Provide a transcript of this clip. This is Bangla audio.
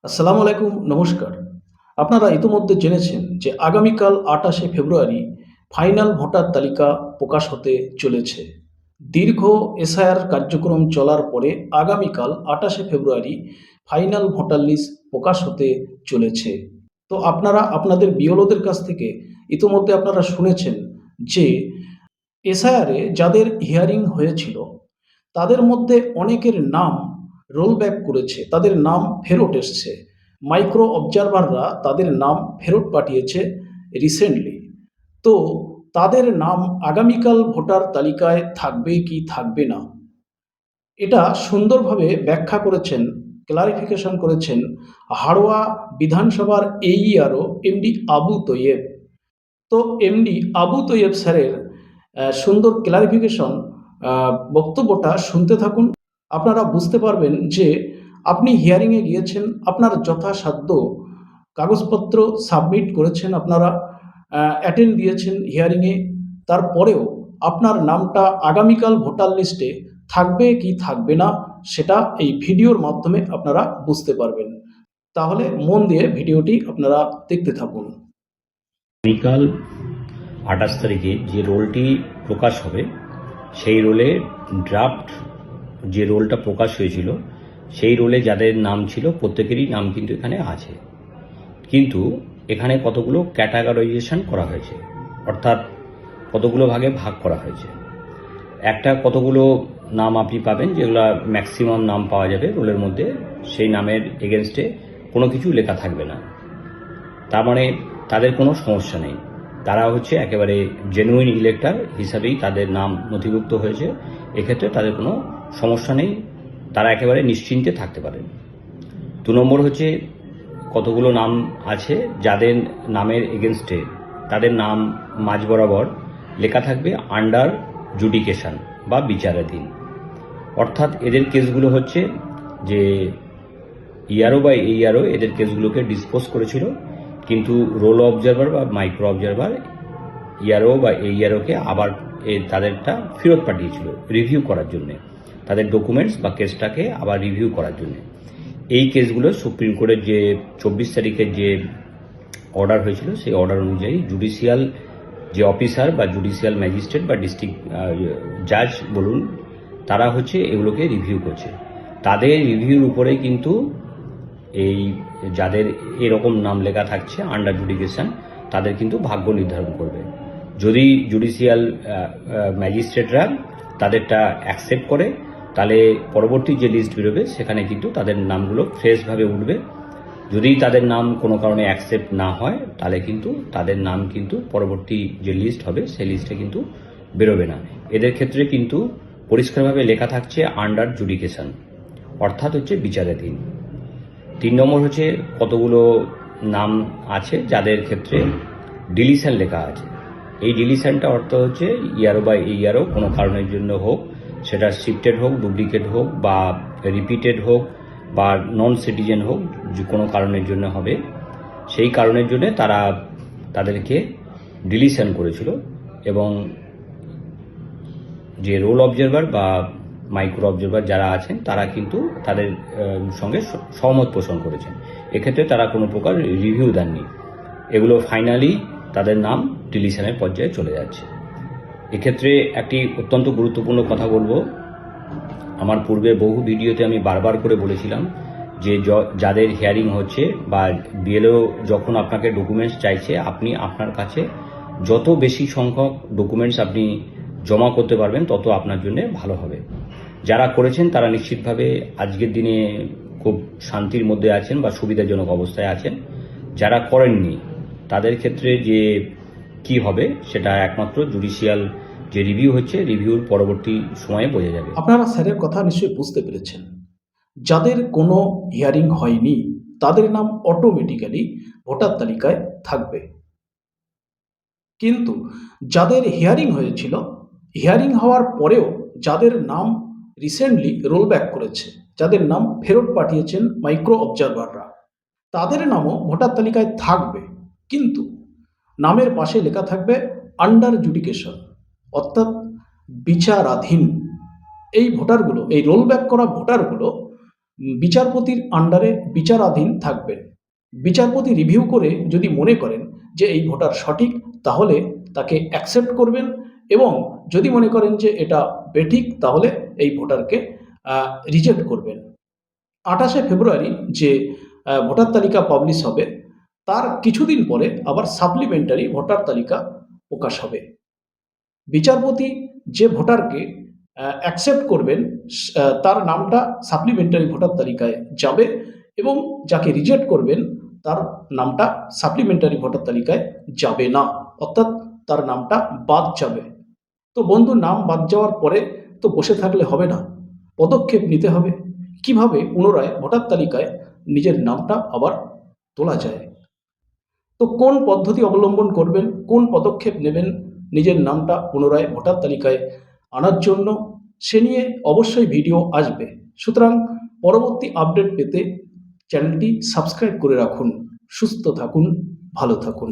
আসসালামু আলাইকুম, নমস্কার। আপনারা ইতিমধ্যে জেনেছেন যে আগামীকাল ২৮শে ফেব্রুয়ারি ফাইনাল ভোটার তালিকা প্রকাশ হতে চলেছে। দীর্ঘ এসআইআর কার্যক্রম চলার পরে আগামীকাল ২৮শে ফেব্রুয়ারি ফাইনাল ভোটার লিস্ট প্রকাশ হতে চলেছে। তো আপনারা আপনাদের বিএলওদের কাছ থেকে ইতিমধ্যে আপনারা শুনেছেন যে এসআইআরে যাদের হিয়ারিং হয়েছিল তাদের মধ্যে অনেকের নাম রোল ব্যাক করেছে, তাদের নাম ফেরত এসছে। মাইক্রো অবজারভাররা তাদের নাম ফেরত পাঠিয়েছে রিসেন্টলি। তো তাদের নাম আগামীকাল ভোটার তালিকায় থাকবে কি থাকবে না, এটা সুন্দরভাবে ব্যাখ্যা করেছেন, ক্লারিফিকেশন করেছেন হাড়োয়া বিধানসভার এইআরও এমডি আবু তৈয়েব। তো এমডি আবু তৈয়েব স্যারের সুন্দর ক্লারিফিকেশন বক্তব্যটা শুনতে থাকুন। আপনারা বুঝতে পারবেন যে আপনি হিয়ারিংয়ে গিয়েছেন, আপনার যথাসাধ্য কাগজপত্র সাবমিট করেছেন, আপনারা অ্যাটেন্ড দিয়েছেন হিয়ারিংয়ে, তারপরেও আপনার নামটা আগামীকাল ভোটার লিস্টে থাকবে কি থাকবে না সেটা এই ভিডিওর মাধ্যমে আপনারা বুঝতে পারবেন। তাহলে মন দিয়ে ভিডিওটি আপনারা দেখতে থাকুন। আগামীকাল ২৮ তারিখে যে রোলটি প্রকাশ হবে সেই রোলে ড্রাফট যে রোলটা প্রকাশ হয়েছিল সেই রোলে যাদের নাম ছিল প্রত্যেকেরই নাম কিন্তু এখানে আছে, কিন্তু এখানে কতগুলো ক্যাটাগরাইজেশন করা হয়েছে, অর্থাৎ কতগুলো ভাগে ভাগ করা হয়েছে। একটা কতগুলো নাম আপনি পাবেন যেগুলো ম্যাক্সিমাম নাম পাওয়া যাবে রোলের মধ্যে, সেই নামের এগেনস্টে কোনো কিছু লেখা থাকবে না, তার মানে তাদের কোনো সমস্যা নেই, তারা হচ্ছে একেবারে জেনুইন ইলেক্টর হিসাবেই তাদের নাম নথিভুক্ত হয়েছে, এক্ষেত্রে তাদের কোনো সমস্যা নেই, তারা একেবারে নিশ্চিন্তে থাকতে পারেন। ২ নম্বর হচ্ছে কতগুলো নাম আছে যাদের নামের এগেনস্টে তাদের নাম মাঝ বরাবর লেখা থাকবে আন্ডার জুডিকেশন বা বিচারাধীন, অর্থাৎ এদের কেসগুলো হচ্ছে যে ইয়ারও বা এইআরও এদের কেসগুলোকে ডিসপোজ করেছিল, কিন্তু রোল অবজারভার বা মাইক্রো অবজারভার ইয়ারও বা এইআরওকে আবার তাদেরটা ফেরত পাঠিয়েছিল রিভিউ করার জন্যে, তাদের ডকুমেন্টস বা কেসটাকে আবার রিভিউ করার জন্য। এই কেসগুলো সুপ্রিম কোর্টের যে ২৪ তারিখের যে অর্ডার হয়েছিল সেই অর্ডার অনুযায়ী জুডিশিয়াল যে অফিসার বা জুডিশিয়াল ম্যাজিস্ট্রেট বা ডিস্ট্রিক্ট জাজ বলুন, তারা হচ্ছে এগুলোকে রিভিউ করছে। তাদের রিভিউর উপরে কিন্তু এই যাদের এরকম নাম লেখা থাকছে আন্ডার জুডিকেশন তাদের কিন্তু ভাগ্য নির্ধারণ করবে। যদি জুডিশিয়াল ম্যাজিস্ট্রেটরা তাদেরটা অ্যাকসেপ্ট করে তাহলে পরবর্তী যে লিস্ট বেরোবে সেখানে কিন্তু তাদের নামগুলো ফ্রেশভাবে উঠবে। যদি তাদের নাম কোনো কারণে অ্যাকসেপ্ট না হয় তাহলে কিন্তু তাদের নাম কিন্তু পরবর্তী যে লিস্ট হবে সেই লিস্টে কিন্তু বেরোবে না। এদের ক্ষেত্রে কিন্তু পরিষ্কারভাবে লেখা থাকছে আন্ডার জুডিকেশন, অর্থাৎ হচ্ছে বিচারাধীন। ৩ নম্বর হচ্ছে কতগুলো নাম আছে যাদের ক্ষেত্রে ডিলিশন লেখা আছে। এই ডিলিশনটা অর্থ হচ্ছে ইয়ারও বা এইআরও কোনো কারণের জন্য হোক, সেটা শিফটেড হোক, ডুপ্লিকেট হোক বা রিপিটেড হোক বা নন সিটিজেন হোক, যে কোনো কারণের জন্য হবে, সেই কারণের জন্য তারা তাদেরকে ডিলিশন করেছিল এবং যে রোল অবজারভার বা মাইক্রো অবজারভার যারা আছেন তারা কিন্তু তাদের সঙ্গে সহমত পোষণ করেছেন, এক্ষেত্রে তারা কোনো প্রকার রিভিউ দেননি, এগুলো ফাইনালি তাদের নাম ডিলিশনের পর্যায়ে চলে যাচ্ছে। এক্ষেত্রে একটি অত্যন্ত গুরুত্বপূর্ণ কথা বলবো, আমার পূর্বে বহু ভিডিওতে আমি বারবার করে বলেছিলাম যে যাদের হিয়ারিং হচ্ছে বা বিএলও যখন আপনাকে ডকুমেন্টস চাইছে, আপনি আপনার কাছে যত বেশি সংখ্যক ডকুমেন্টস আপনি জমা করতে পারবেন তত আপনার জন্য ভালো হবে। যারা করেছেন তারা নিশ্চিতভাবে আজকের দিনে খুব শান্তির মধ্যে আছেন বা সুবিধাজনক অবস্থায় আছেন। যারা করেননি তাদের ক্ষেত্রে যে কি হবে সেটা একমাত্র জুডিশিয়াল যে রিভিউ হচ্ছে রিভিউর পরবর্তী সময়ে বোঝা যাবে। আপনারা স্যারের কথা নিশ্চয়ই বুঝতে পেরেছেন। যাদের কোনো হিয়ারিং হয়নি তাদের নাম অটোমেটিক্যালি ভোটার তালিকায় থাকবে, কিন্তু যাদের হিয়ারিং হয়েছিল, হিয়ারিং হওয়ার পরেও যাদের নাম রিসেন্টলি রোল ব্যাক করেছে, যাদের নাম ফেরত পাঠিয়েছেন মাইক্রো অবজারভাররা, তাদের নামও ভোটার তালিকায় থাকবে, কিন্তু নামের পাশে লেখা থাকবে আন্ডার জুডিকেশন, অর্থাৎ বিচারাধীন। এই ভোটারগুলো, এই রোল ব্যাক করা ভোটারগুলো বিচারপতির আন্ডারে বিচারাধীন থাকবেন। বিচারপতি রিভিউ করে যদি মনে করেন যে এই ভোটার সঠিক, তাহলে তাকে অ্যাকসেপ্ট করবেন, এবং যদি মনে করেন যে এটা বেঠিক, তাহলে এই ভোটারকে রিজেক্ট করবেন। 28শে ফেব্রুয়ারি যে ভোটার তালিকা পাবলিশ হবে, তার কিছুদিন পরে আবার সাপ্লিমেন্টারি ভোটার তালিকা প্রকাশ হবে। বিচারপতি যে ভোটারকে অ্যাকসেপ্ট করবেন তার নামটা সাপ্লিমেন্টারি ভোটার তালিকায় যাবে, এবং যাকে রিজেক্ট করবেন তার নামটা সাপ্লিমেন্টারি ভোটার তালিকায় যাবে না, অর্থাৎ তার নামটা বাদ যাবে। তো বন্ধু, নাম বাদ যাওয়ার পরে তো বসে থাকলে হবে না, পদক্ষেপ নিতে হবে কিভাবে পুনরায় ভোটার তালিকায় নিজের নামটা আবার তোলা যায়। তো কোন পদ্ধতি অবলম্বন করবেন, কোন পদক্ষেপ নেবেন নিজের নামটা পুনরায় ভোটার তালিকায় আনার জন্য, সে নিয়ে অবশ্যই ভিডিও আসবে। সুতরাং পরবর্তী আপডেট পেতে চ্যানেলটি সাবস্ক্রাইব করে রাখুন। সুস্থ থাকুন, ভালো থাকুন।